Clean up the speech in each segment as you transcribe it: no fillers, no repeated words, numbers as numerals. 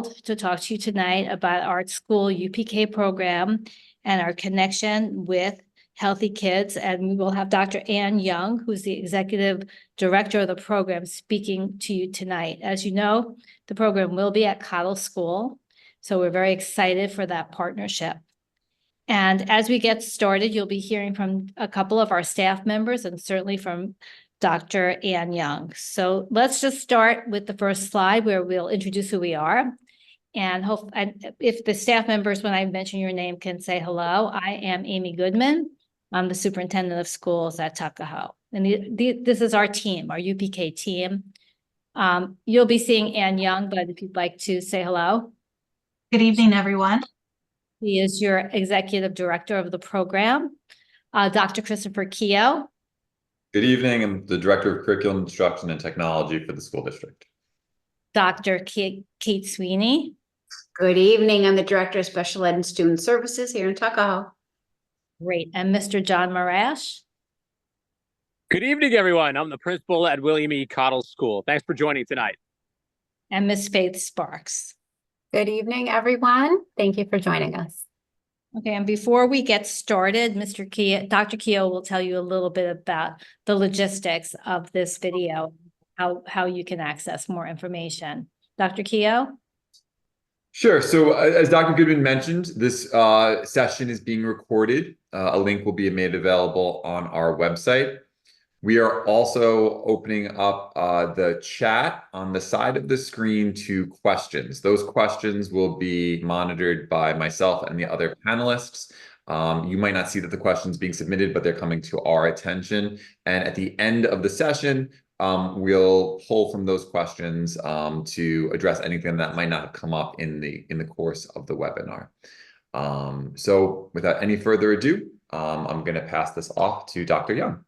thrilled to talk to you tonight about our school UPK program and our connection with Healthy Kids. And we will have Dr. Ann Young, who's the Executive Director of the program, speaking to you tonight. As you know, the program will be at Cottle School, so we're very excited for that partnership. And as we get started, you'll be hearing from a couple of our staff members and certainly from Dr. Ann Young. So let's just start with the first slide where we'll introduce who we are. And if the staff members, when I mention your name, can say hello. I am Amy Goodman. I'm the superintendent of schools at Tuckahoe. And this is our team, our UPK team. You'll be seeing Ann Young, but if you'd like to say hello. Good evening, everyone. He is your executive director of the program. Dr. Christopher Keogh. Good evening. I'm the director of curriculum instruction and technology for the school district. Dr. Kate Sweeney. Good evening. I'm the director of special ed and student services here in Tuckahoe. Great. And Mr. John Marash. Good evening, everyone. I'm the principal at William E. Cottle School. Thanks for joining tonight. And Miss Faith Sparks. Good evening, everyone. Thank you for joining us. Okay, and before we get started, Dr. Keogh will tell you a little bit about the logistics of this video, how you can access more information. Dr. Keogh? Sure. So as Dr. Goodman mentioned, this session is being recorded. A link will be made available on our website. We are also opening up the chat on the side of the screen to questions. Those questions will be monitored by myself and the other panelists. You might not see that the questions being submitted, but they're coming to our attention. And at the end of the session, we'll pull from those questions to address anything that might not have come up in the course of the webinar. So without any further ado, I'm going to pass this off to Dr. Young.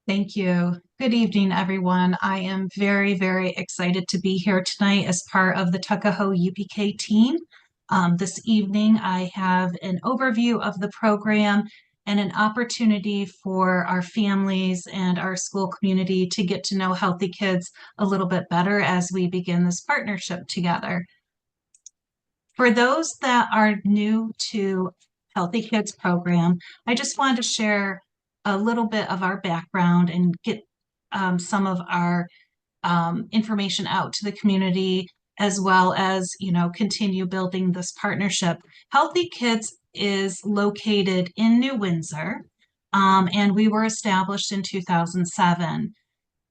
Thank you. Good evening, everyone. I am very, very excited to be here tonight as part of the Tuckahoe UPK team. This evening, I have an overview of the program and an opportunity for our families and our school community to get to know Healthy Kids a little bit better as we begin this partnership together. For those that are new to Healthy Kids program, I just wanted to share a little bit of our background and get some of our information out to the community, as well as, continue building this partnership. Healthy Kids is located in New Windsor, and we were established in 2007.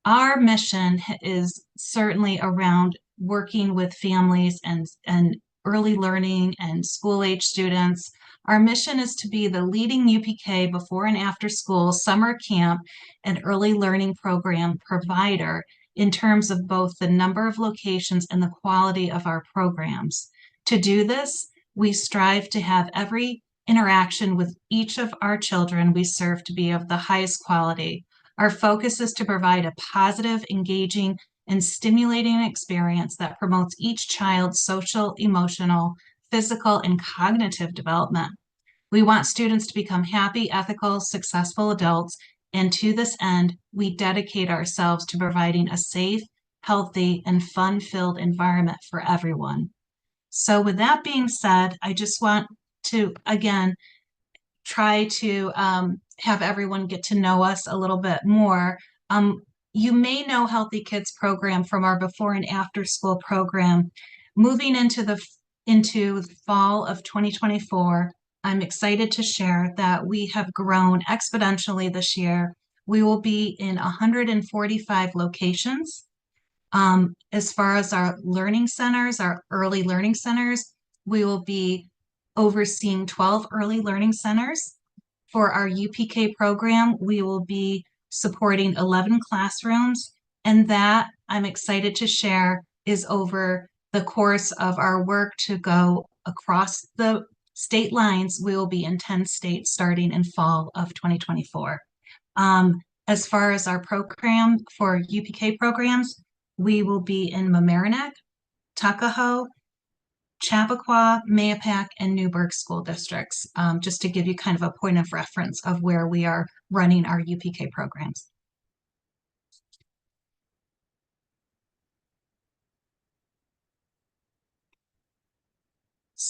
Our mission is certainly around working with families and early learning and school-age students. Our mission is to be the leading UPK before and after school summer camp and early learning program provider in terms of both the number of locations and the quality of our programs. To do this, we strive to have every interaction with each of our children we serve to be of the highest quality. Our focus is to provide a positive, engaging, and stimulating experience that promotes each child's social, emotional, physical, and cognitive development. We want students to become happy, ethical, successful adults, and to this end, we dedicate ourselves to providing a safe, healthy, and fun-filled environment for everyone. So with that being said, I just want to, again, try to have everyone get to know us a little bit more. You may know Healthy Kids program from our before and after school program. Moving into the fall of 2024, I'm excited to share that we have grown exponentially this year. We will be in 145 locations. As far as our learning centers, our early learning centers, we will be overseeing 12 early learning centers. For our UPK program, we will be supporting 11 classrooms, and that, I'm excited to share, is over the course of our work to go across the state lines. We will be in 10 states starting in fall of 2024. As far as our program for UPK programs, we will be in Mamaroneck, Tuckahoe, Chappaqua, Mahopac, and Newburgh school districts, just to give you kind of a point of reference of where we are running our UPK programs.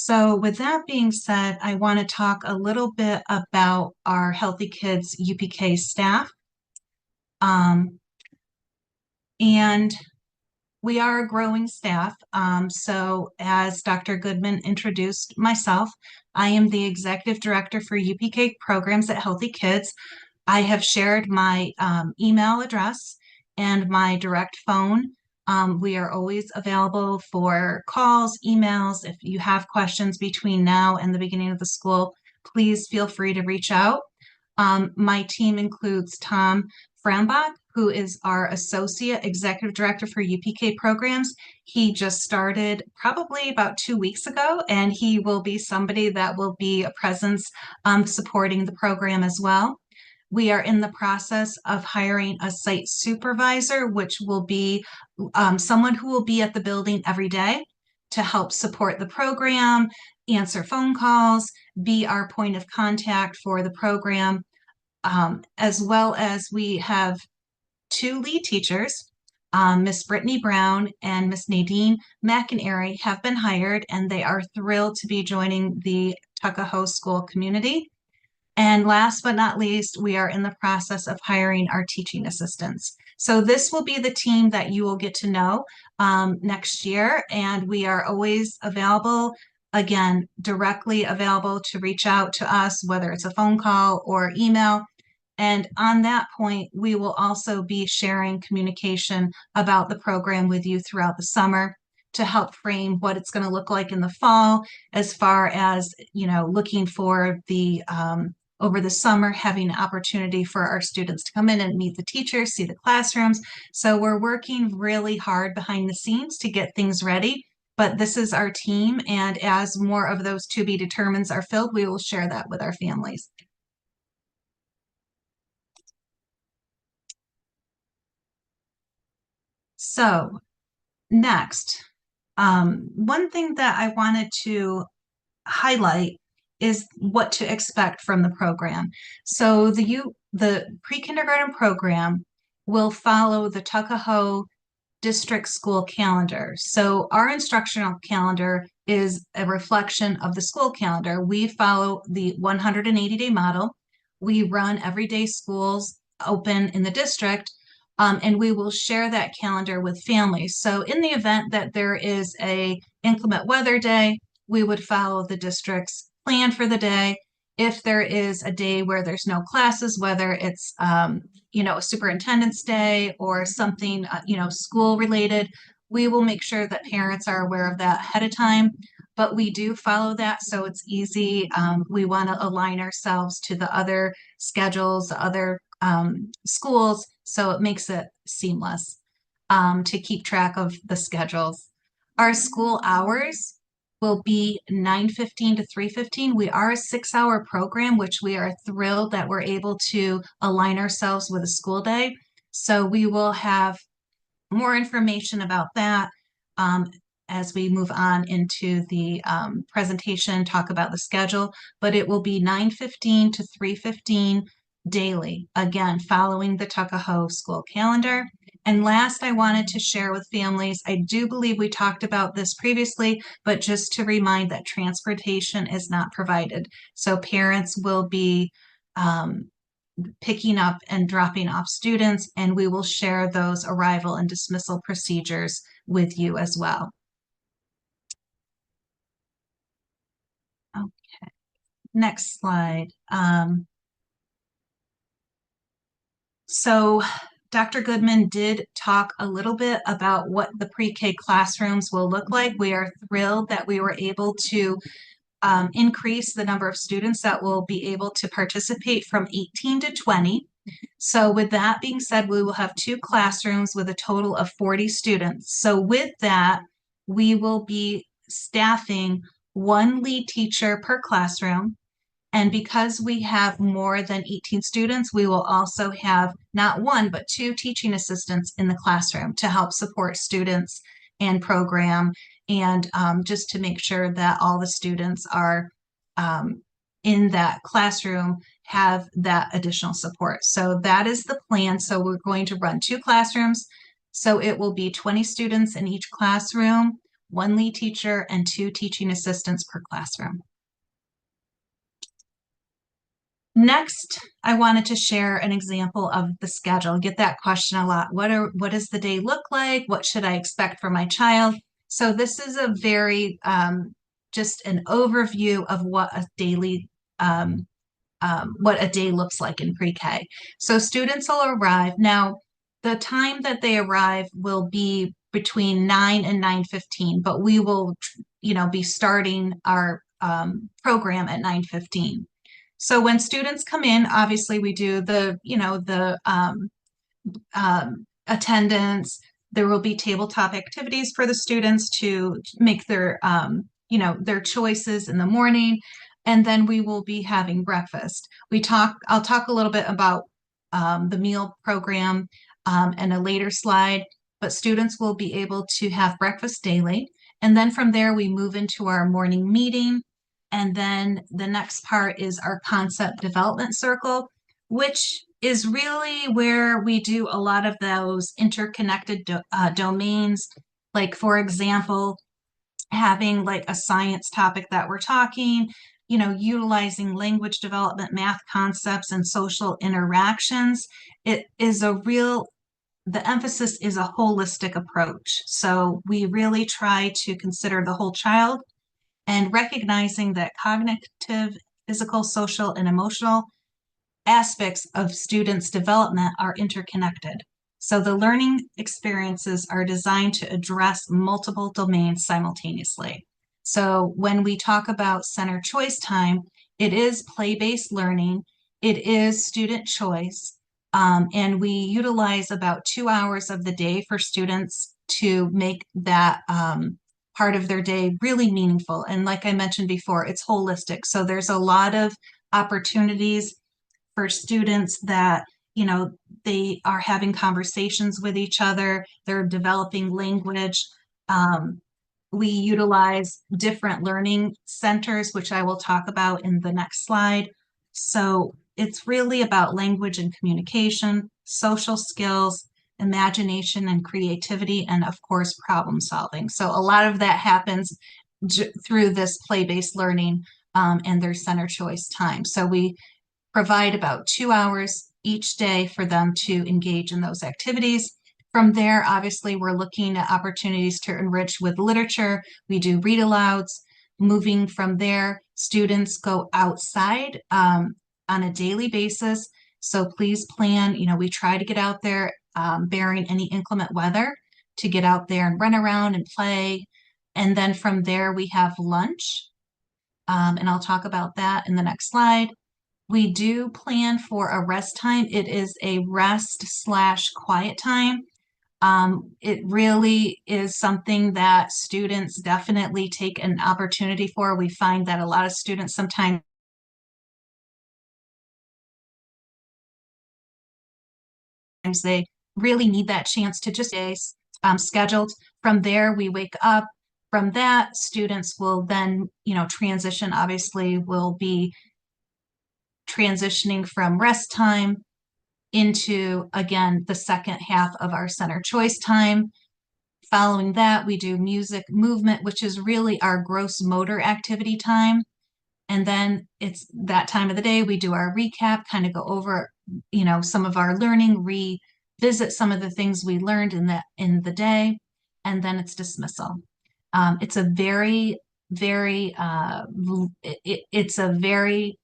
So with that being said, I want to talk a little bit about our Healthy Kids UPK staff. And we are a growing staff. So as Dr. Goodman introduced myself, I am the Executive Director for UPK programs at Healthy Kids. I have shared my email address and my direct phone. We are always available for calls, emails. If you have questions between now and the beginning of the school, please feel free to reach out. My team includes Tom Frambach, who is our Associate Executive Director for UPK programs. He just started probably about 2 weeks ago, and he will be somebody that will be a presence supporting the program as well. We are in the process of hiring a site supervisor, which will be someone who will be at the building every day to help support the program, answer phone calls, be our point of contact for the program, as well as we have 2 lead teachers. Miss Brittany Brown and Miss Nadine McInerney have been hired, and they are thrilled to be joining the Tuckahoe school community. And last but not least, we are in the process of hiring our teaching assistants. So this will be the team that you will get to know next year. And we are always available, again, directly available to reach out to us, whether it's a phone call or email. And on that point, we will also be sharing communication about the program with you throughout the summer to help frame what it's going to look like in the fall, as far as, looking for the over the summer, having an opportunity for our students to come in and meet the teachers, see the classrooms. So we're working really hard behind the scenes to get things ready. But this is our team, and as more of those to be determines are filled, we will share that with our families. So next, one thing that I wanted to highlight is what to expect from the program. So the pre-kindergarten program will follow the Tuckahoe district school calendar. So our instructional calendar is a reflection of the school calendar. We follow the 180-day model. We run everyday schools open in the district, and we will share that calendar with families. So in the event that there is a inclement weather day, we would follow the district's plan for the day. If there is a day where there's no classes, whether it's a superintendent's day or something school related, we will make sure that parents are aware of that ahead of time. But we do follow that, so it's easy. We want to align ourselves to the other schedules, the other schools, so it makes it seamless to keep track of the schedules. Our school hours will be 9:15 to 3:15. We are a 6-hour program, which we are thrilled that we're able to align ourselves with a school day. So we will have more information about that as we move on into the presentation, talk about the schedule, but it will be 9:15 to 3:15 daily, again, following the Tuckahoe school calendar. And last, I wanted to share with families, I do believe we talked about this previously, but just to remind that transportation is not provided. So parents will be picking up and dropping off students, and we will share those arrival and dismissal procedures with you as well. Okay, next slide. So Dr. Goodman did talk a little bit about what the pre-K classrooms will look like. We are thrilled that we were able to increase the number of students that will be able to participate from 18 to 20. So with that being said, we will have 2 classrooms with a total of 40 students. So with that, we will be staffing 1 lead teacher per classroom. And because we have more than 18 students, we will also have not 1, but 2 teaching assistants in the classroom to help support students and program, and just to make sure that all the students are in that classroom have that additional support. So that is the plan. So we're going to run 2 classrooms. So it will be 20 students in each classroom 1 lead teacher, and 2 teaching assistants per classroom. Next, I wanted to share an example of the schedule. I get that question a lot. What does the day look like? What should I expect for my child? So this is a very just an overview of what a daily what a day looks like in pre-K. So students will arrive. Now, the time that they arrive will be between 9 and 9:15, but we will, be starting our program at 9:15. So when students come in, obviously we do the attendance. There will be tabletop activities for the students to make their their choices in the morning, and then we will be having breakfast. I'll talk a little bit about the meal program in a later slide, but students will be able to have breakfast daily, and then from there we move into our morning meeting. And then the next part is our concept development circle, which is really where we do a lot of those interconnected domains. Like, for example, having like a science topic that we're talking, utilizing language development, math concepts, and social interactions. The emphasis is a holistic approach. So we really try to consider the whole child, and recognizing that cognitive, physical, social, and emotional aspects of students' development are interconnected. So the learning experiences are designed to address multiple domains simultaneously. So when we talk about center choice time, it is play-based learning, it is student choice, and we utilize about 2 hours of the day for students to make that part of their day really meaningful. And like I mentioned before, it's holistic. So there's a lot of opportunities for students that, they are having conversations with each other, they're developing language. We utilize different learning centers, which I will talk about in the next slide. So it's really about language and communication, social skills, imagination and creativity, and of course, problem solving. So a lot of that happens through this play-based learning and their center choice time. So we provide about 2 hours each day for them to engage in those activities. From there, obviously, we're looking at opportunities to enrich with literature. We do read alouds. Moving from there, students go outside on a daily basis. So please plan, we try to get out there barring any inclement weather, to get out there and run around and play. And then from there, we have lunch. And I'll talk about that in the next slide. We do plan for a rest time. It is a rest/quiet time. It really is something that students definitely take an opportunity for. We find that a lot of students sometimes they really need that chance to just stay scheduled. From there, we wake up. From that, students will then, transition. Obviously, will be transitioning from rest time into, again, the second half of our center choice time. Following that, we do music movement, which is really our gross motor activity time. And then it's that time of the day, we do our recap, kind of go over, some of our learning, revisit some of the things we learned in the day, and then it's dismissal. It's a very, very, it's a very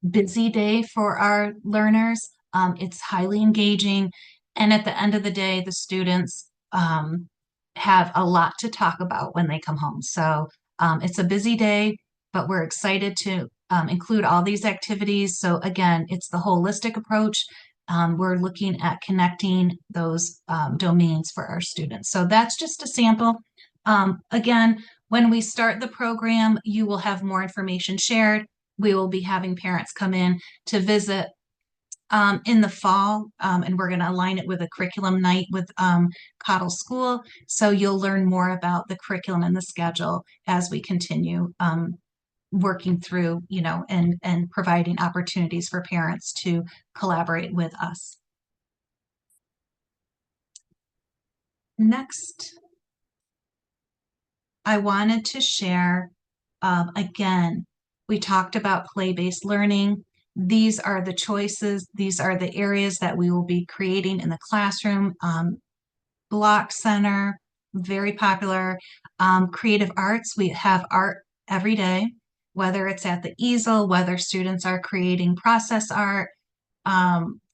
busy day for our learners. It's highly engaging. And at the end of the day, the students have a lot to talk about when they come home. So it's a busy day, but we're excited to include all these activities. So again, it's the holistic approach. We're looking at connecting those domains for our students. So that's just a sample. Again, when we start the program, you will have more information shared. We will be having parents come in to visit in the fall, and we're going to align it with a curriculum night with Cottle School. So you'll learn more about the curriculum and the schedule as we continue working through, and providing opportunities for parents to collaborate with us. Next. I wanted to share, again, we talked about play-based learning. These are the choices. These are the areas that we will be creating in the classroom. Block Center, very popular. Creative arts, we have art every day, whether it's at the easel, whether students are creating process art,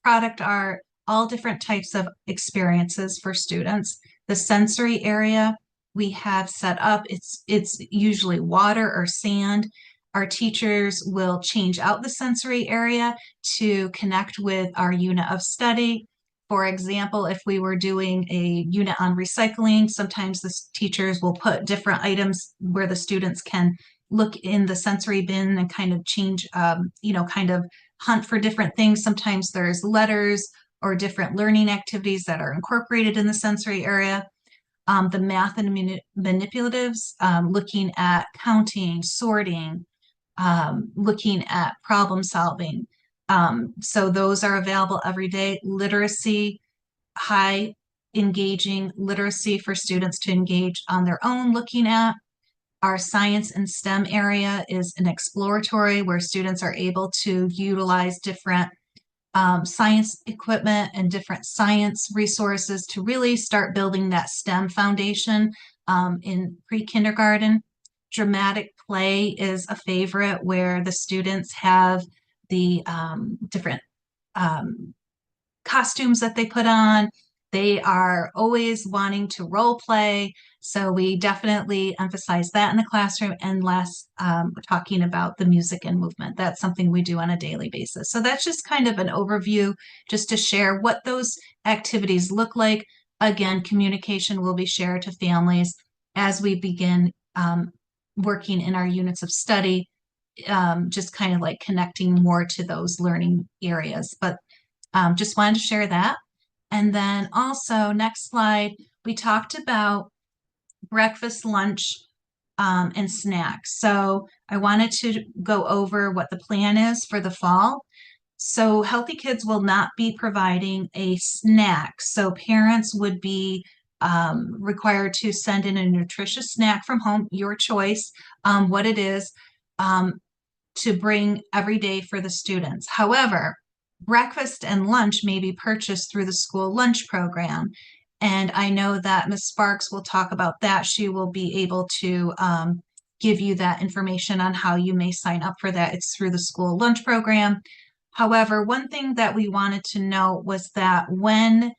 product art, all different types of experiences for students. The sensory area we have set up, it's usually water or sand. Our teachers will change out the sensory area to connect with our unit of study. For example, if we were doing a unit on recycling, sometimes the teachers will put different items where the students can look in the sensory bin and kind of change, kind of hunt for different things. Sometimes there's letters or different learning activities that are incorporated in the sensory area. The math and manipulatives, looking at counting, sorting, looking at problem solving. So those are available every day. Literacy, high engaging literacy for students to engage on their own looking at. Our science and STEM area is an exploratory where students are able to utilize different science equipment and different science resources to really start building that STEM foundation in pre-kindergarten. Dramatic play is a favorite where the students have the different costumes that they put on. They are always wanting to role play. So we definitely emphasize that in the classroom, and less talking about the music and movement. That's something we do on a daily basis. So that's just kind of an overview just to share what those activities look like. Again, communication will be shared to families as we begin working in our units of study, just kind of like connecting more to those learning areas. But just wanted to share that. And then also, next slide, we talked about breakfast, lunch, and snacks. So I wanted to go over what the plan is for the fall. So Healthy Kids will not be providing a snack. So parents would be required to send in a nutritious snack from home, your choice, what it is, to bring every day for the students. However, breakfast and lunch may be purchased through the school lunch program. And I know that Ms. Sparks will talk about that. She will be able to give you that information on how you may sign up for that. It's through the school lunch program. However, one thing that we wanted to know was that when,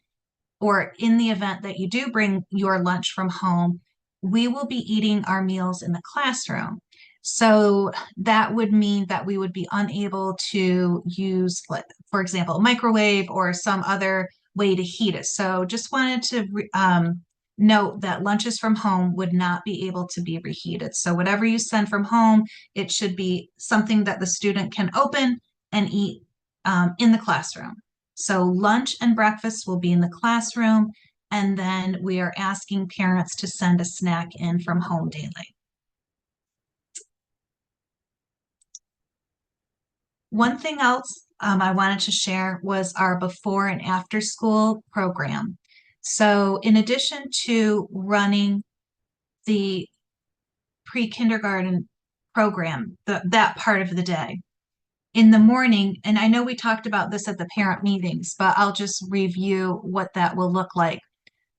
or in the event that you do bring your lunch from home, we will be eating our meals in the classroom. So that would mean that we would be unable to use, for example, a microwave or some other way to heat it. So just wanted to note that lunches from home would not be able to be reheated. So whatever you send from home, it should be something that the student can open and eat in the classroom. So lunch and breakfast will be in the classroom, and then we are asking parents to send a snack in from home daily. One thing else I wanted to share was our before and after school program. So in addition to running the pre-kindergarten program, that part of the day, in the morning, and I know we talked about this at the parent meetings, but I'll just review what that will look like.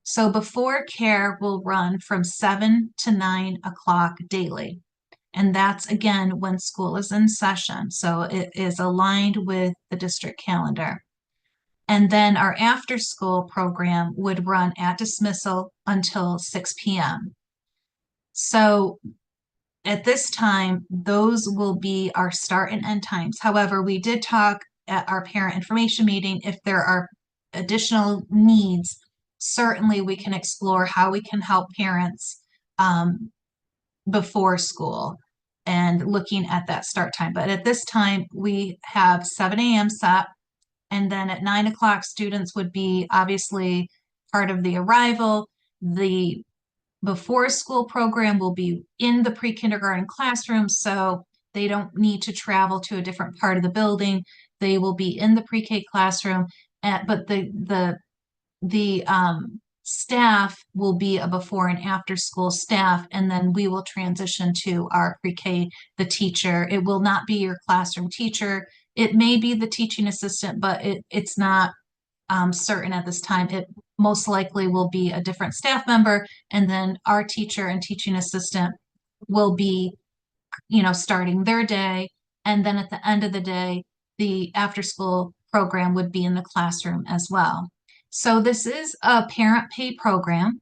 So before care will run from 7 to 9 o'clock daily. And that's again when school is in session. So it is aligned with the district calendar. And then our after school program would run at dismissal until 6 p.m. So at this time, those will be our start and end times. However, we did talk at our parent information meeting, if there are additional needs, certainly we can explore how we can help parents before school and looking at that start time. But at this time, we have 7 a.m. set, and then at 9 o'clock, students would be obviously part of the arrival. The before school program will be in the pre-kindergarten classroom, so they don't need to travel to a different part of the building. They will be in the pre-K classroom, but the staff will be a before and after school staff, and then we will transition to our pre-K, the teacher. It will not be your classroom teacher. It may be the teaching assistant, but it's not certain at this time. It most likely will be a different staff member, and then our teacher and teaching assistant will be, starting their day. And then at the end of the day, the after school program would be in the classroom as well. So this is a parent pay program.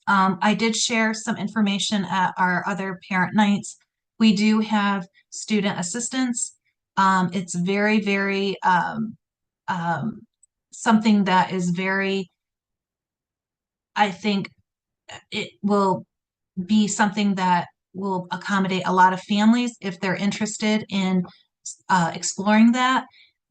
I did share some information at our other parent nights. We do have student assistants. It's very, very something that is very, I think it will be something that will accommodate a lot of families if they're interested in exploring that.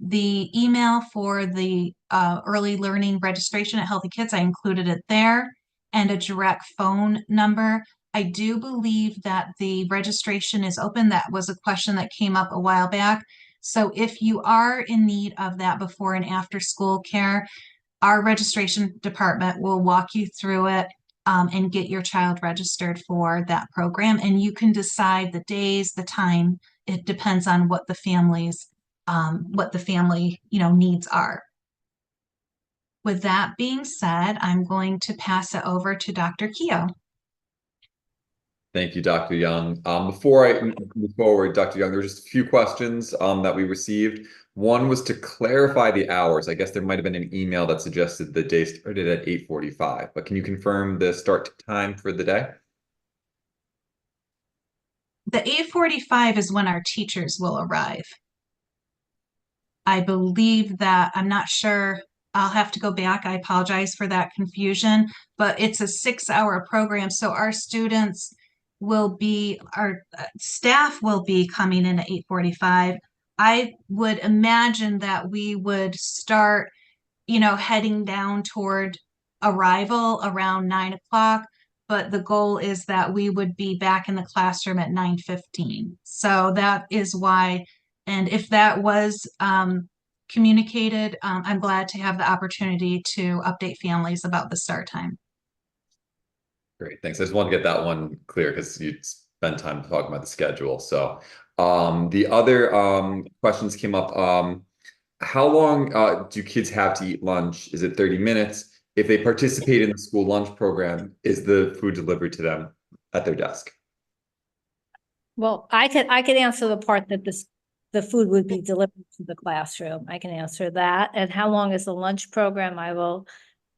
The email for the early learning registration at Healthy Kids, I included it there, and a direct phone number. I do believe that the registration is open. That was a question that came up a while back. So if you are in need of that before and after school care, our registration department will walk you through it and get your child registered for that program. And you can decide the days, the time. It depends on what the family, needs are. With that being said, I'm going to pass it over to Dr. Keough. Thank you, Dr. Young. Before I move forward, Dr. Young, there were just a few questions that we received. One was to clarify the hours. I guess there might have been an email that suggested the day started at 8:45, but can you confirm the start time for the day? The 8:45 is when our teachers will arrive. I believe that, I'm not sure, I'll have to go back. I apologize for that confusion, but it's a 6-hour program. So our students our staff will be coming in at 8:45. I would imagine that we would start, heading down toward arrival around 9 o'clock, but the goal is that we would be back in the classroom at 9:15. So that is why, and if that was communicated, I'm glad to have the opportunity to update families about the start time. Great, thanks. I just wanted to get that one clear because you spent time talking about the schedule. So the other questions came up. How long do kids have to eat lunch? Is it 30 minutes? If they participate in the school lunch program, is the food delivered to them at their desk? Well, I could answer the part that the food would be delivered to the classroom. I can answer that. And how long is the lunch program? I will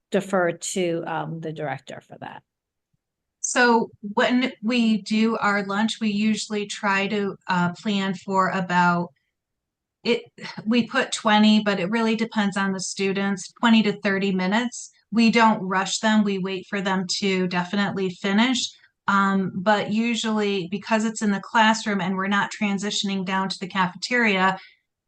defer to the director for that. So when we do our lunch, we usually try to plan for about we put 20, but it really depends on the students, 20 to 30 minutes. We don't rush them. We wait for them to definitely finish. But usually because it's in the classroom and we're not transitioning down to the cafeteria,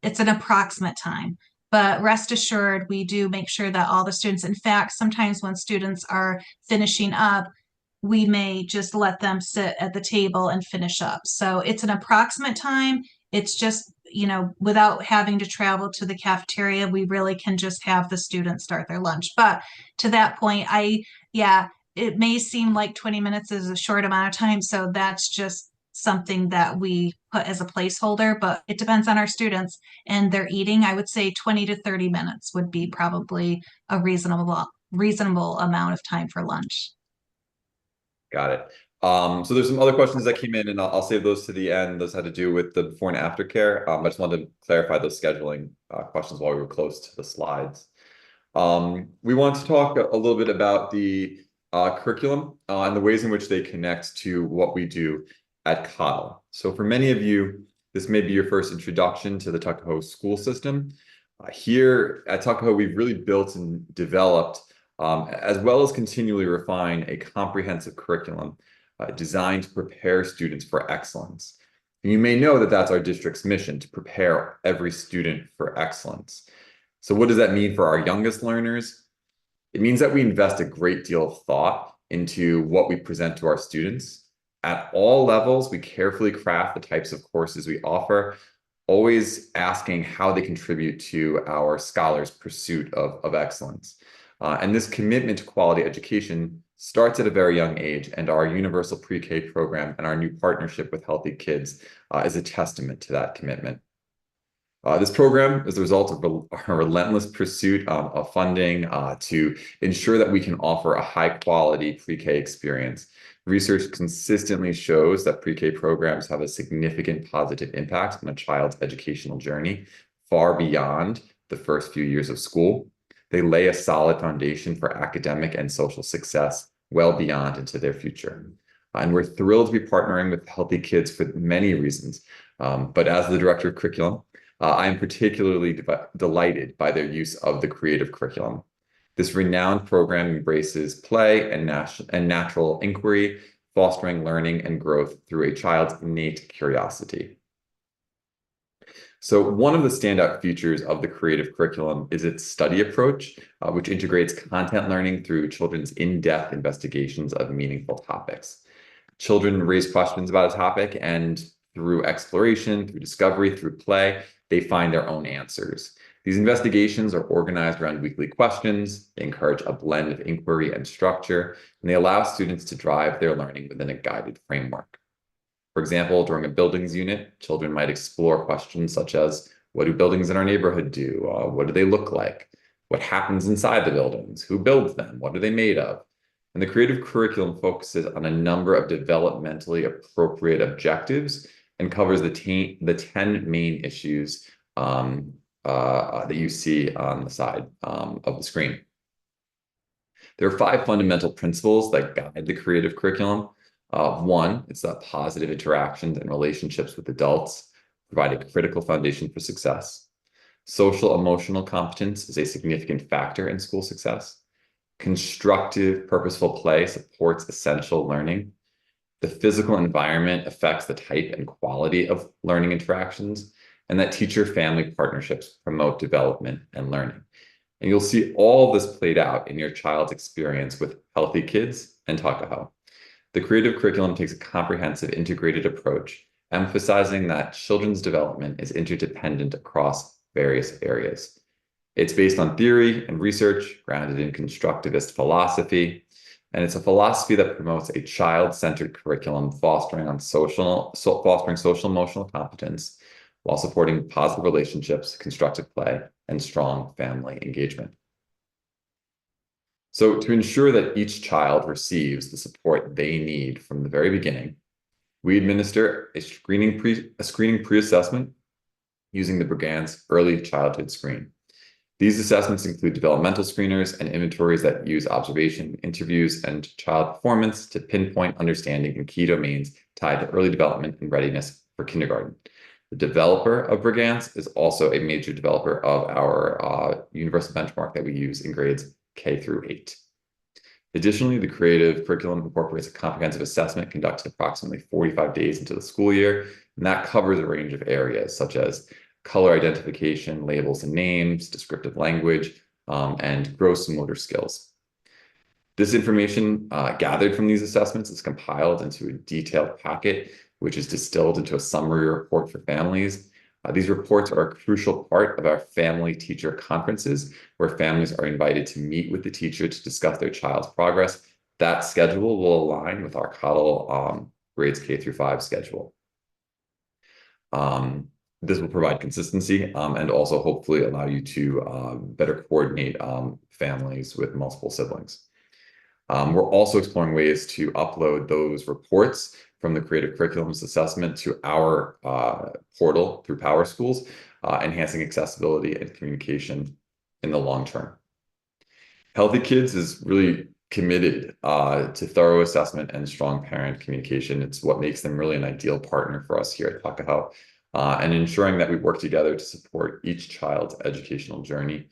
it's an approximate time. But rest assured, we do make sure that all the students, in fact, sometimes when students are finishing up, we may just let them sit at the table and finish up. So it's an approximate time. It's just, without having to travel to the cafeteria, we really can just have the students start their lunch. But to that point, it may seem like 20 minutes is a short amount of time. So that's just something that we put as a placeholder, but it depends on our students and their eating. I would say 20 to 30 minutes would be probably a reasonable amount of time for lunch. Got it. So there's some other questions that came in, and I'll save those to the end. Those had to do with the before and after care. I just wanted to clarify those scheduling questions while we were close to the slides. We want to talk a little bit about the curriculum and the ways in which they connect to what we do at Cottle. So for many of you, this may be your first introduction to the Tuckahoe school system. Here at Tuckahoe, we've really built and developed, as well as continually refine, a comprehensive curriculum designed to prepare students for excellence. And you may know that that's our district's mission, to prepare every student for excellence. So what does that mean for our youngest learners? It means that we invest a great deal of thought into what we present to our students. At all levels, we carefully craft the types of courses we offer, always asking how they contribute to our scholars' pursuit of excellence. And this commitment to quality education starts at a very young age, and our universal pre-K program and our new partnership with Healthy Kids is a testament to that commitment. This program is the result of a relentless pursuit of funding to ensure that we can offer a high-quality pre-K experience. Research consistently shows that pre-K programs have a significant positive impact on a child's educational journey far beyond the first few years of school. They lay a solid foundation for academic and social success well beyond into their future. And we're thrilled to be partnering with Healthy Kids for many reasons. But as the director of curriculum, I am particularly delighted by their use of the creative curriculum. This renowned program embraces play and natural inquiry, fostering learning and growth through a child's innate curiosity. So one of the standout features of the creative curriculum is its study approach, which integrates content learning through children's in-depth investigations of meaningful topics. Children raise questions about a topic, and through exploration, through discovery, through play, they find their own answers. These investigations are organized around weekly questions. They encourage a blend of inquiry and structure, and they allow students to drive their learning within a guided framework. For example, during a buildings unit, children might explore questions such as, what do buildings in our neighborhood do? What do they look like? What happens inside the buildings? Who builds them? What are they made of? And the creative curriculum focuses on a number of developmentally appropriate objectives and covers the 10 main issues that you see on the side of the screen. There are 5 fundamental principles that guide the creative curriculum. One, it's that positive interactions and relationships with adults provide a critical foundation for success. Social emotional competence is a significant factor in school success. Constructive, purposeful play supports essential learning. The physical environment affects the type and quality of learning interactions, and that teacher-family partnerships promote development and learning. And you'll see all of this played out in your child's experience with Healthy Kids and Tuckahoe. The creative curriculum takes a comprehensive, integrated approach, emphasizing that children's development is interdependent across various areas. It's based on theory and research, grounded in constructivist philosophy, and it's a philosophy that promotes a child-centered curriculum fostering social emotional competence while supporting positive relationships, constructive play, and strong family engagement. So to ensure that each child receives the support they need from the very beginning, we administer a screening pre-assessment using the Brigance Early Childhood Screen. These assessments include developmental screeners and inventories that use observation, interviews, and child performance to pinpoint understanding in key domains tied to early development and readiness for kindergarten. The developer of Brigance is also a major developer of our universal benchmark that we use in grades K through 8. Additionally, the creative curriculum incorporates a comprehensive assessment conducted approximately 45 days into the school year, and that covers a range of areas such as color identification, labels and names, descriptive language, and gross motor skills. This information gathered from these assessments is compiled into a detailed packet, which is distilled into a summary report for families. These reports are a crucial part of our family teacher conferences, where families are invited to meet with the teacher to discuss their child's progress. That schedule will align with our CODL grades K through 5 schedule. This will provide consistency and also hopefully allow you to better coordinate families with multiple siblings. We're also exploring ways to upload those reports from the creative curriculums assessment to our portal through Power Schools, enhancing accessibility and communication in the long term. Healthy Kids is really committed to thorough assessment and strong parent communication. It's what makes them really an ideal partner for us here at Tuckahoe, and ensuring that we work together to support each child's educational journey.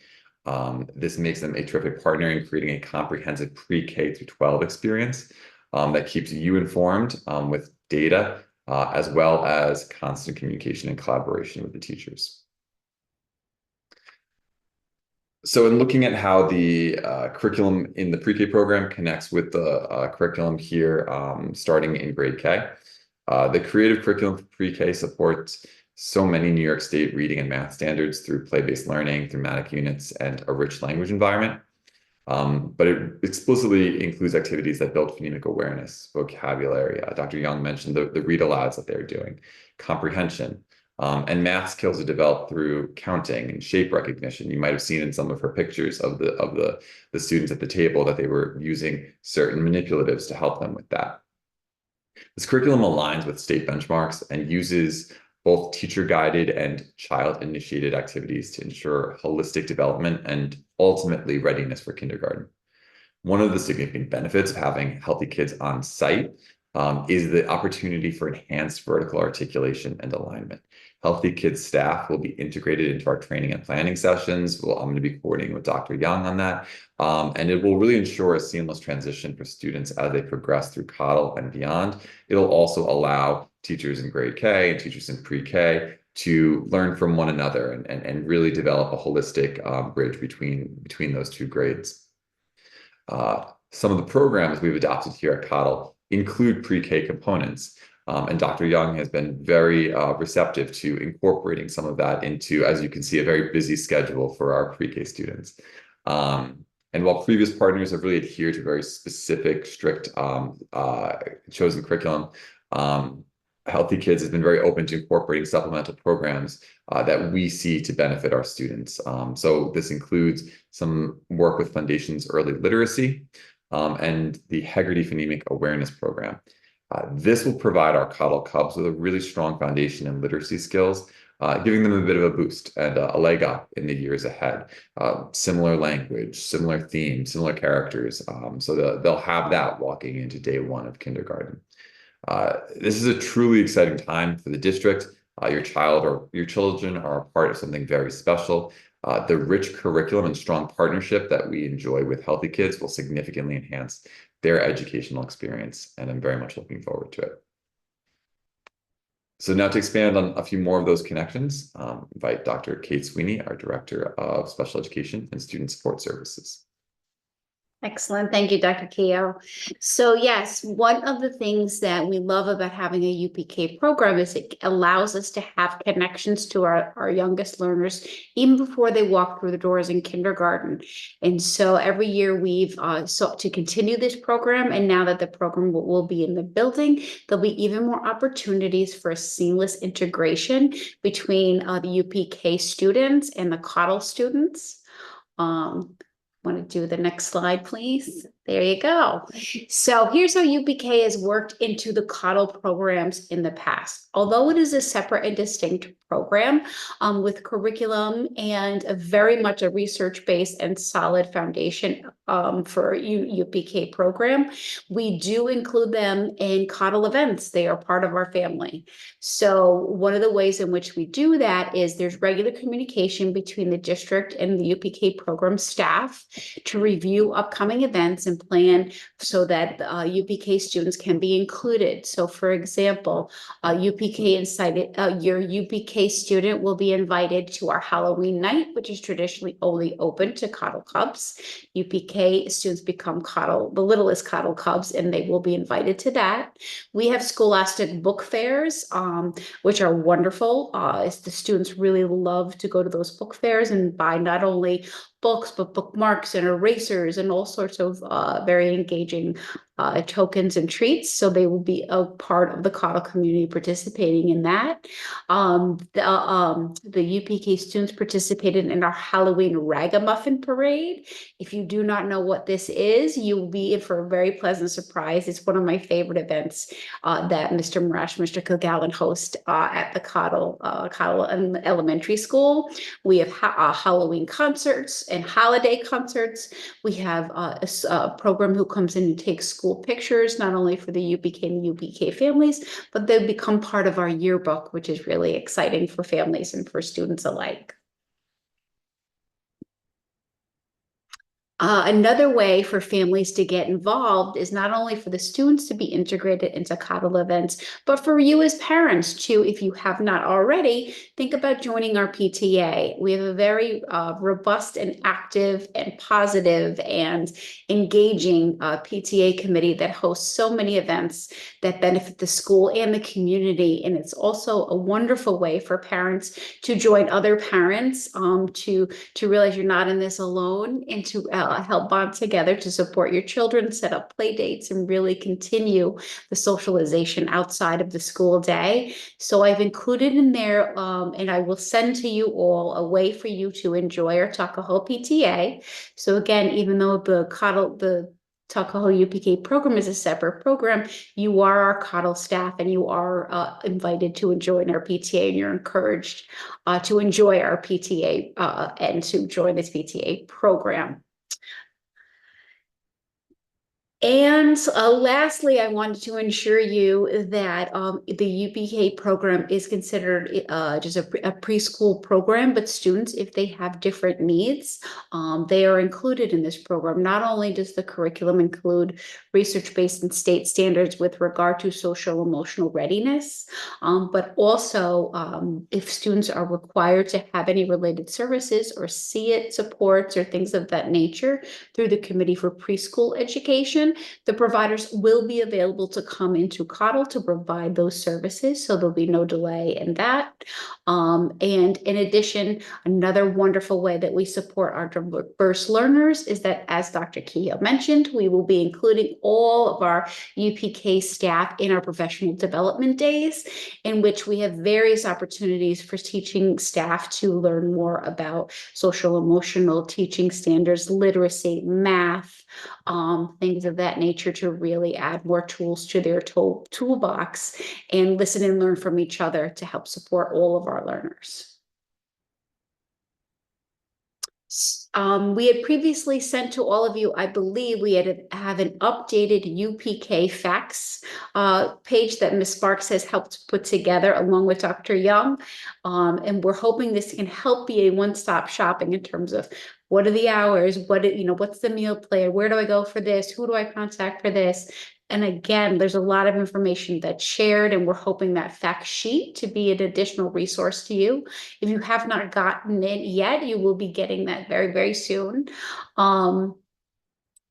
This makes them a terrific partner in creating a comprehensive pre-K through 12 experience that keeps you informed with data, as well as constant communication and collaboration with the teachers. So in looking at how the curriculum in the pre-K program connects with the curriculum here, starting in grade K, the creative curriculum for pre-K supports so many New York State reading and math standards through play-based learning, thematic units, and a rich language environment. But it explicitly includes activities that build phonemic awareness, vocabulary. Dr. Young mentioned the read alouds that they're doing, comprehension, and math skills are developed through counting and shape recognition. You might have seen in some of her pictures of the students at the table that they were using certain manipulatives to help them with that. This curriculum aligns with state benchmarks and uses both teacher-guided and child-initiated activities to ensure holistic development and ultimately readiness for kindergarten. One of the significant benefits of having healthy kids on site is the opportunity for enhanced vertical articulation and alignment. Healthy Kids staff will be integrated into our training and planning sessions. I'm going to be coordinating with Dr. Young on that. And it will really ensure a seamless transition for students as they progress through CODL and beyond. It'll also allow teachers in grade K and teachers in pre-K to learn from one another and really develop a holistic bridge between those two grades. Some of the programs we've adopted here at CODL include pre-K components. And Dr. Young has been very receptive to incorporating some of that into, as you can see, a very busy schedule for our pre-K students. And while previous partners have really adhered to very specific, strict chosen curriculum, Healthy Kids has been very open to incorporating supplemental programs that we see to benefit our students. So this includes some work with Foundations Early Literacy and the Hegarty Phonemic Awareness Program. This will provide our CODL Cubs with a really strong foundation in literacy skills, giving them a bit of a boost and a leg up in the years ahead. Similar language, similar themes, similar characters. So they'll have that walking into day one of kindergarten. This is a truly exciting time for the district. Your child or your children are a part of something very special. The rich curriculum and strong partnership that we enjoy with Healthy Kids will significantly enhance their educational experience, and I'm very much looking forward to it. So now to expand on a few more of those connections, invite Dr. Kate Sweeney, our Director of Special Education and Student Support Services. Excellent. Thank you, Dr. Keough. So yes, one of the things that we love about having a UPK program is it allows us to have connections to our youngest learners even before they walk through the doors in kindergarten. And so every year we've sought to continue this program. And now that the program will be in the building, there'll be even more opportunities for a seamless integration between the UPK students and the CODL students. Want to do the next slide, please? There you go. So here's how UPK has worked into the CODL programs in the past. Although it is a separate and distinct program with curriculum and very much a research-based and solid foundation for UPK program, we do include them in CODL events. They are part of our family. So one of the ways in which we do that is there's regular communication between the district and the UPK program staff to review upcoming events and plan so that UPK students can be included. So for example, UPK incited, your UPK student will be invited to our Halloween night, which is traditionally only open to CODL Cubs. UPK students become CODL, the littlest CODL Cubs, and they will be invited to that. We have scholastic book fairs, which are wonderful. The students really love to go to those book fairs and buy not only books, but bookmarks and erasers and all sorts of very engaging tokens and treats. So they will be a part of the CODL community participating in that. The UPK students participated in our Halloween Ragamuffin Parade. If you do not know what this is, you will be in for a very pleasant surprise. It's one of my favorite events that Mr. Marash, Mr. Kilgallen host at the CODL Elementary School. We have Halloween concerts and holiday concerts. We have a program who comes in and takes school pictures, not only for the UPK and the UPK families, but they become part of our yearbook, which is really exciting for families and for students alike. Another way for families to get involved is not only for the students to be integrated into CODL events, but for you as parents too. If you have not already, think about joining our PTA. We have a very robust and active and positive and engaging PTA committee that hosts so many events that benefit the school and the community. And it's also a wonderful way for parents to join other parents to realize you're not in this alone and to help bond together to support your children, set up play dates, and really continue the socialization outside of the school day. So I've included in there, and I will send to you all a way for you to enjoy our Tuckahoe PTA. So again, even though the Tuckahoe UPK program is a separate program, you are our Coddle staff and you are invited to join our PTA, and you're encouraged to enjoy our PTA and to join this PTA program. And lastly, I wanted to ensure you that the UPK program is considered just a preschool program, but students, if they have different needs, they are included in this program. Not only does the curriculum include research-based and state standards with regard to social emotional readiness, but also if students are required to have any related services or SEEIT supports or things of that nature through the Committee for Preschool Education, the providers will be available to come into Coddle to provide those services, so there'll be no delay in that. And in addition, another wonderful way that we support our diverse learners is that, as Dr. Kehoe mentioned, we will be including all of our UPK staff in our professional development days, in which we have various opportunities for teaching staff to learn more about social emotional teaching standards, literacy, math, things of that nature, to really add more tools to their toolbox and listen and learn from each other to help support all of our learners. We had previously sent to all of you, I believe we have an updated UPK facts page that Ms. Sparks has helped put together along with Dr. Young. And we're hoping this can help be a one-stop shopping in terms of what are the hours, what's the meal plan, where do I go for this, who do I contact for this? And again, there's a lot of information that's shared, and we're hoping that fact sheet to be an additional resource to you. If you have not gotten it yet, you will be getting that very, very soon.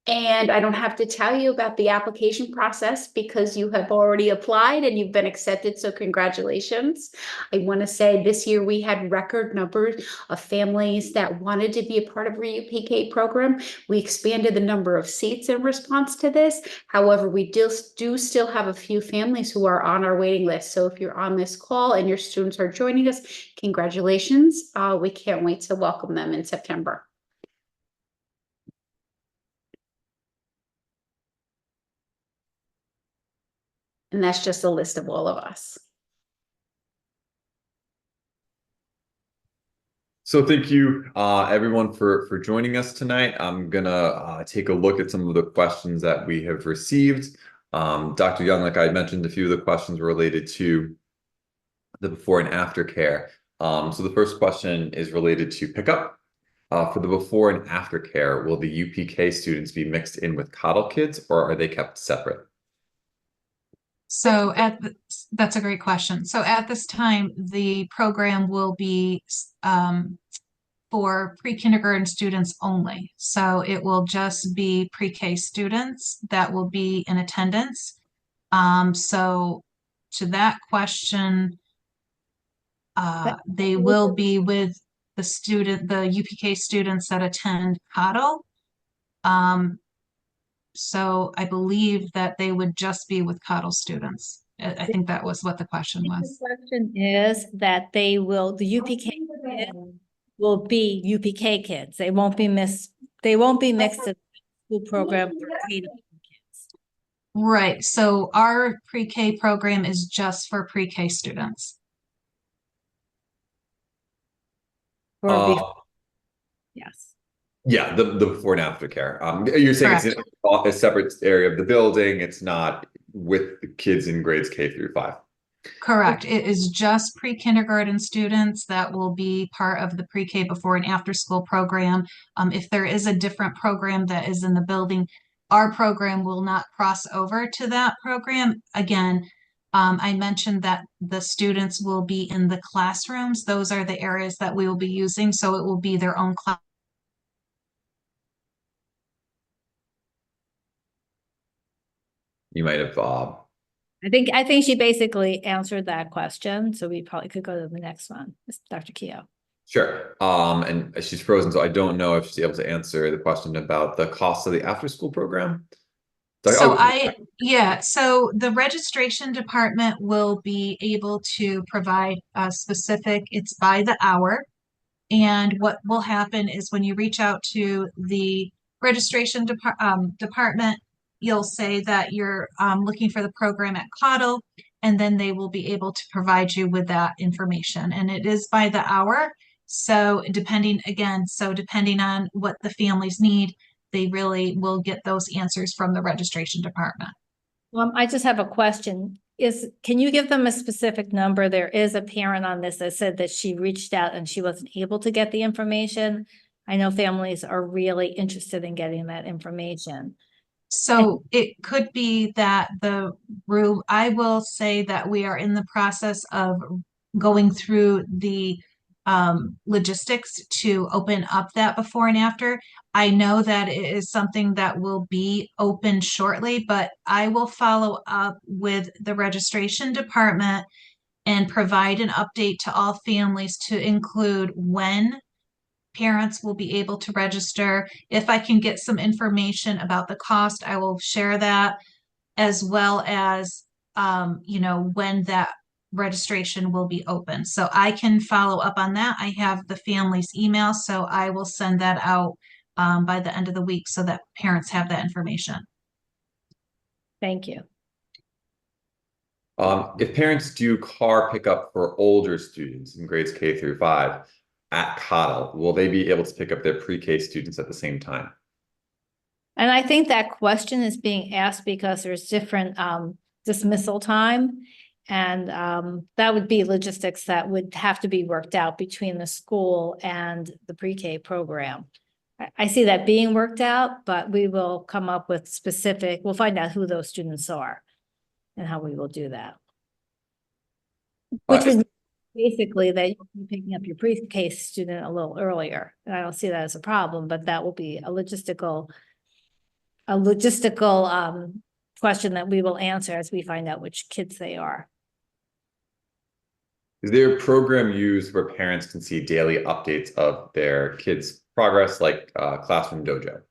And I don't have to tell you about the application process because you have already applied and you've been accepted, so congratulations. I want to say this year we had record numbers of families that wanted to be a part of our UPK program. We expanded the number of seats in response to this. However, we do still have a few families who are on our waiting list. So if you're on this call and your students are joining us, congratulations. We can't wait to welcome them in September. And that's just a list of all of us. So thank you, everyone, for joining us tonight. I'm gonna take a look at some of the questions that we have received. Dr. Young, like I mentioned, a few of the questions were related to the before and after care. So the first question is related to pickup. For the before and after care, will the UPK students be mixed in with Coddle kids, or are they kept separate? So that's a great question. So at this time, the program will be for pre-kindergarten students only. So it will just be pre-K students that will be in attendance. So to that question, they will be with the UPK students that attend Coddle. So I believe that they would just be with Coddle students. I think that was what the question was. The question is that the UPK kids will be UPK kids. They won't be mixed in the school program for kids. Right. So our pre-K program is just for pre-K students. Yes. Yeah, the before and after care. You're saying Correct. it's a separate area of the building. It's not with the kids in grades K through 5. Correct. It is just pre-kindergarten students that will be part of the pre-K before and after school program. If there is a different program that is in the building, our program will not cross over to that program. Again, I mentioned that the students will be in the classrooms. Those are the areas that we will be using, so it will be their own class. You might have I think she basically answered that question, so we probably could go to the next one, Dr. Kehoe. Sure. And she's frozen, so I don't know if she's able to answer the question about the cost of the after-school program. So Oh, so the registration department will be able to provide a specific, it's by the hour. And what will happen is when you reach out to the registration department, you'll say that you're looking for the program at Cottle, and then they will be able to provide you with that information. And it is by the hour. So depending on what the families need, they really will get those answers from the registration department. I just have a question. Can you give them a specific number? There is a parent on this that said that she reached out and she wasn't able to get the information. I know families are really interested in getting that information. So it could be that I will say that we are in the process of going through the logistics to open up that before and after. I know that it is something that will be open shortly, but I will follow up with the registration department and provide an update to all families to include when parents will be able to register. If I can get some information about the cost, I will share that, as well as when that registration will be open. So I can follow up on that. I have the family's email, so I will send that out by the end of the week so that parents have that information. Thank you. If parents do car pickup for older students in grades K through 5 at Cottle, will they be able to pick up their pre-K students at the same time? And I think that question is being asked because there's different dismissal time. And that would be logistics that would have to be worked out between the school and the pre-K program. I see that being worked out, but we will come up with we'll find out who those students are and how we will do that. Which would basically that you'll be picking up your pre-K student a little earlier. And I don't see that as a problem, but that will be a logistical question that we will answer as we find out which kids they are. Is there a program used where parents can see daily updates of their kids' progress, like Classroom Dojo?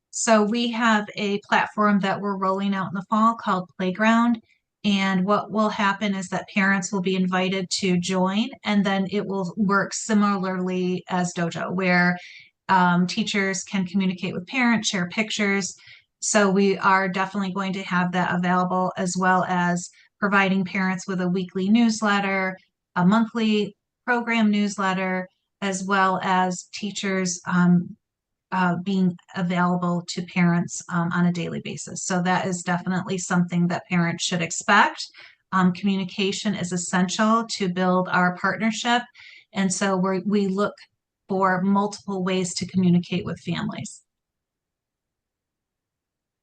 So we have a platform that we're rolling out in the fall called Playground. And what will happen is that parents will be invited to join, and then it will work similarly as Dojo, where teachers can communicate with parents, share pictures. So we are definitely going to have that available, as well as providing parents with a weekly newsletter, a monthly program newsletter, as well as teachers being available to parents on a daily basis. So that is definitely something that parents should expect. Communication is essential to build our partnership. And so we look for multiple ways to communicate with families.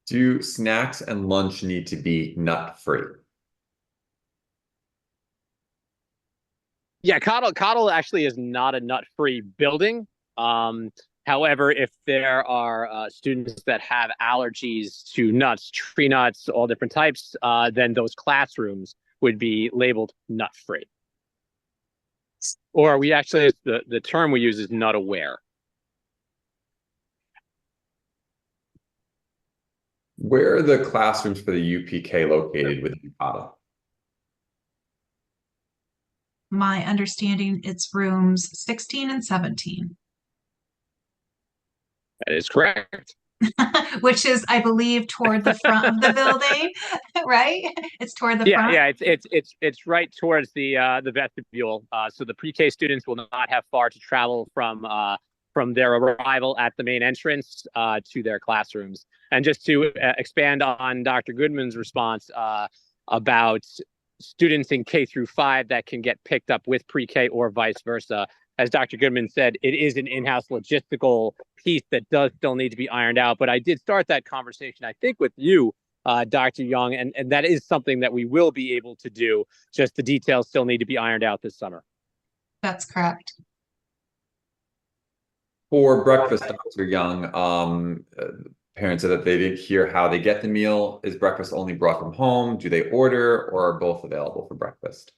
Do snacks and lunch need to be nut-free? Yeah, Cottle actually is not a nut-free building. However, if there are students that have allergies to nuts, tree nuts, all different types, then those classrooms would be labeled nut-free. Or we actually, the term we use is nut aware. Where are the classrooms for the UPK located within Cottle? My understanding, it's rooms 16 and 17. That is correct. Which is, I believe, toward the front of the building, right? It's toward the front. Yeah, it's right towards the vestibule. So the pre-K students will not have far to travel from their arrival at the main entrance to their classrooms. And just to expand on Dr. Goodman's response about students in K through 5 that can get picked up with pre-K or vice versa. As Dr. Goodman said, it is an in-house logistical piece that does still need to be ironed out. But I did start that conversation, I think, with you, Dr. Young, and that is something that we will be able to do. Just the details still need to be ironed out this summer. That's correct. For breakfast, Dr. Young, parents said that they didn't hear how they get the meal. Is breakfast only brought from home? Do they order, or are both available for breakfast?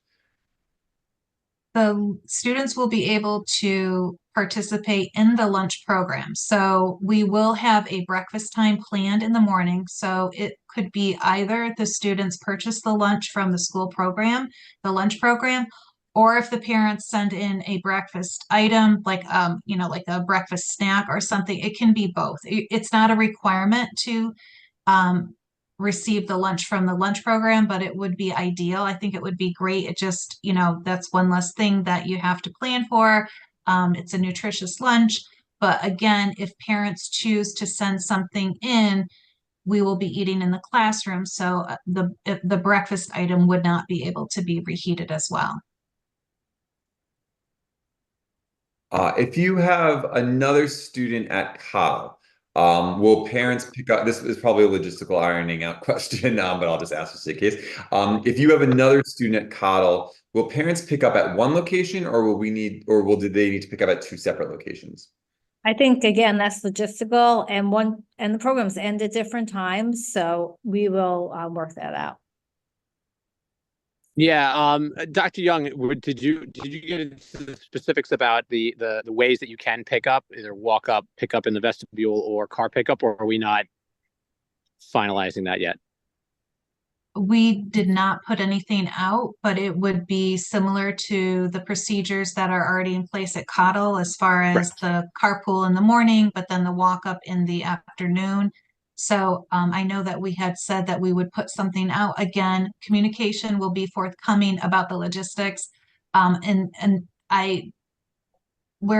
The students will be able to participate in the lunch program. So we will have a breakfast time planned in the morning. So it could be either the students purchase the lunch from the school program, the lunch program, or if the parents send in a breakfast item, like, like a breakfast snack or something, it can be both. It's not a requirement to receive the lunch from the lunch program, but it would be ideal. I think it would be great. It just, that's one less thing that you have to plan for. It's a nutritious lunch. But again, if parents choose to send something in, we will be eating in the classroom. So the breakfast item would not be able to be reheated as well. If you have another student at Cobb, will parents pick up? This is probably a logistical ironing out question, but I'll just ask just in case. If you have another student at Cottle, will parents pick up at one location, or do they need to pick up at two separate locations? I think, again, that's logistical, and the programs end at different times, so we will work that out. Yeah, Dr. Young, did you get into the specifics about the ways that you can pick up, either walk up, pick up in the vestibule, or car pickup, or are we not finalizing that yet? We did not put anything out, but it would be similar to the procedures that are already in place at Cottle as far as the carpool in the morning, but then the walk up in the afternoon. So I know that we had said that we would put something out. Again, communication will be forthcoming about the logistics. Where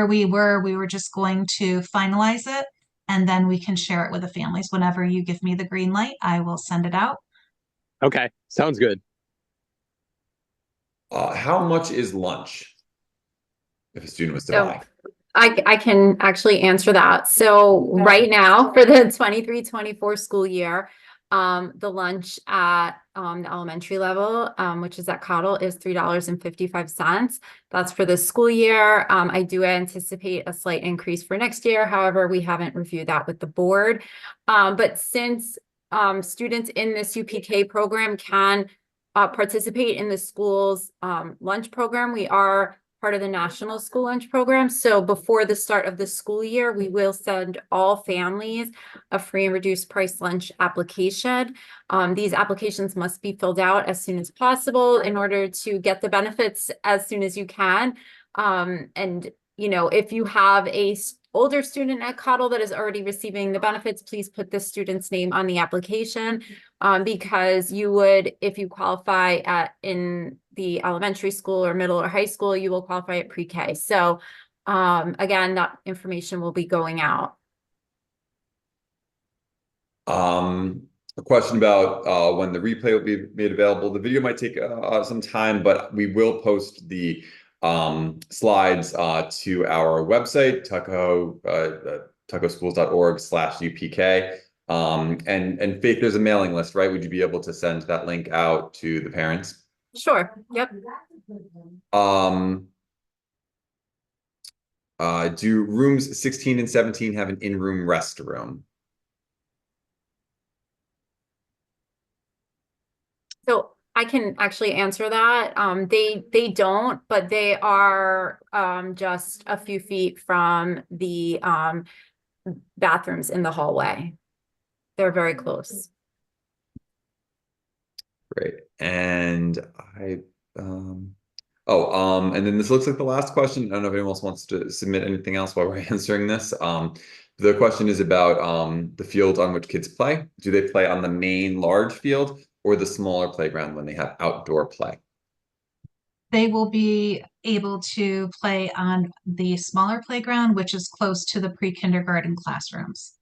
we were just going to finalize it, and then we can share it with the families. Whenever you give me the green light, I will send it out. Okay, sounds good. How much is lunch if a student was to So buy? I can actually answer that. So right now for the 23-24 school year, the lunch at the elementary level, which is at Cottle, is $3.55. That's for the school year. I do anticipate a slight increase for next year. However, we haven't reviewed that with the board. But since students in this UPK program can participate in the school's lunch program, we are part of the National School Lunch Program. So before the start of the school year, we will send all families a free and reduced price lunch application. These applications must be filled out as soon as possible in order to get the benefits as soon as you can. And if you have a older student at Cottle that is already receiving the benefits, please put the student's name on the application, because you would, if you qualify in the elementary school or middle or high school, you will qualify at pre-K. So again, that information will be going out. A question about when the replay will be made available. The video might take some time, but we will post the slides to our website, tuckahoeschools.org/UPK. And Faith, there's a mailing list, right? Would you be able to send that link out to the parents? Sure. Yep. Do rooms 16 and 17 have an in-room restroom? So I can actually answer that. They don't, but they are just a few feet from the bathrooms in the hallway. They're very close. Great. And and then this looks like the last question. I don't know if anyone else wants to submit anything else while we're answering this. The question is about the field on which kids play. Do they play on the main large field or the smaller playground when they have outdoor play? They will be able to play on the smaller playground, which is close to the pre-kindergarten classrooms.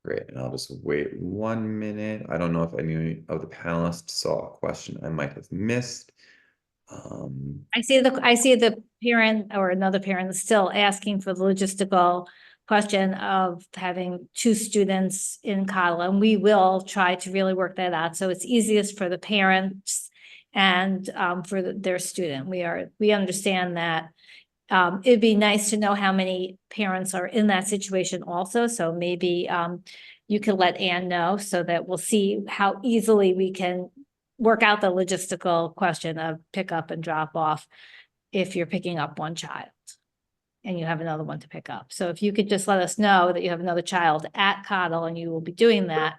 Great, and I'll just wait 1 minute. I don't know if any of the panelists saw a question I might have missed. I see the parent or another parent is still asking for the logistical question of having two students in Cottle, and we will try to really work that out. So it's easiest for the parents and for their student. We understand that it'd be nice to know how many parents are in that situation also. So maybe you could let Ann know so that we'll see how easily we can work out the logistical question of pick up and drop off if you're picking up one child and you have another one to pick up. So if you could just let us know that you have another child at Cottle and you will be doing that,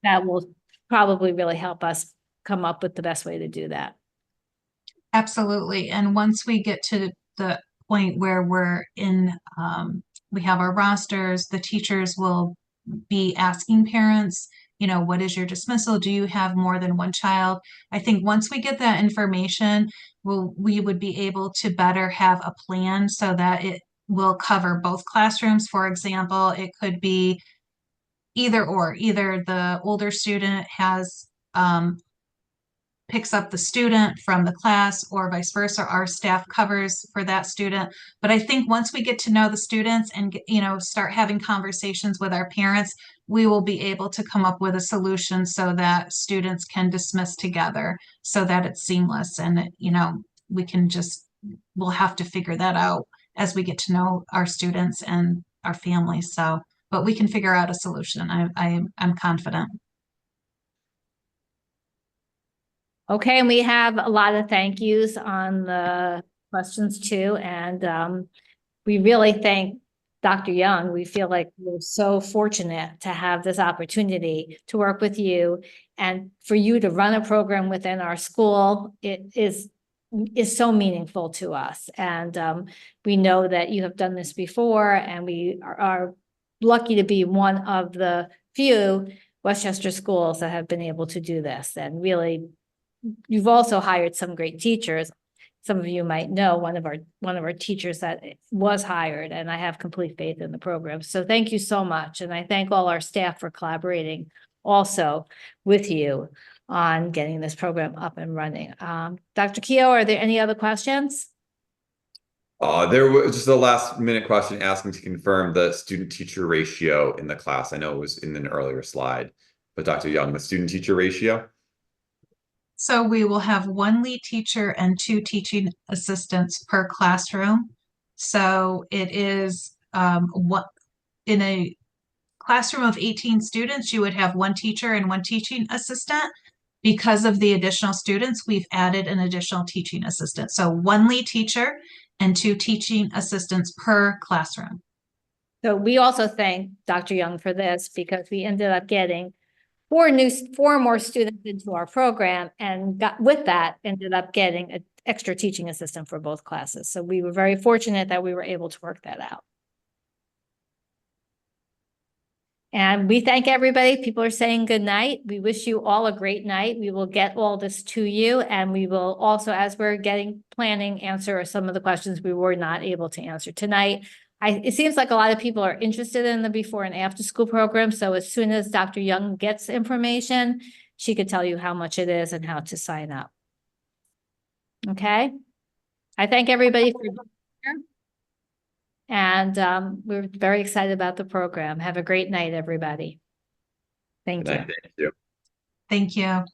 that will probably really help us come up with the best way to do that. Absolutely. And once we get to the point where we're in, we have our rosters, the teachers will be asking parents, you know, what is your dismissal? Do you have more than one child? I think once we get that information, we would be able to better have a plan so that it will cover both classrooms. For example, it could be either or, either the older student has, picks up the student from the class or vice versa. Our staff covers for that student. But I think once we get to know the students and, you know, start having conversations with our parents, we will be able to come up with a solution so that students can dismiss together so that it's seamless. And, you know, we can just, we'll have to figure that out as we get to know our students and our families. So, but we can figure out a solution. I'm confident. Okay, and we have a lot of thank yous on the questions too. And we really thank Dr. Young. We feel like we're so fortunate to have this opportunity to work with you and for you to run a program within our school. It is so meaningful to us. And we know that you have done this before, and we are lucky to be one of the few Westchester schools that have been able to do this. And really, you've also hired some great teachers. Some of you might know one of our teachers that was hired, and I have complete faith in the program. So thank you so much. And I thank all our staff for collaborating also with you on getting this program up and running. Dr. Keough, are there any other questions? There was just a last minute question asking to confirm the student teacher ratio in the class. I know it was in an earlier slide, but Dr. Young, the student teacher ratio? So we will have one lead teacher and 2 teaching assistants per classroom. So it is what in a classroom of 18 students, you would have 1 teacher and 1 teaching assistant. Because of the additional students, we've added an additional teaching assistant. So 1 lead teacher and 2 teaching assistants per classroom. So we also thank Dr. Young for this because we ended up getting 4 more students into our program, and with that ended up getting an extra teaching assistant for both classes. So we were very fortunate that we were able to work that out. And we thank everybody. People are saying good night. We wish you all a great night. We will get all this to you, and we will also, as we're planning, answer some of the questions we were not able to answer tonight. It seems like a lot of people are interested in the before and after school program. So as soon as Dr. Young gets information, she could tell you how much it is and how to sign up. Okay. I thank everybody for being here. And we're very excited about the program. Have a great night, everybody. Thank you. Thank you. Thank you.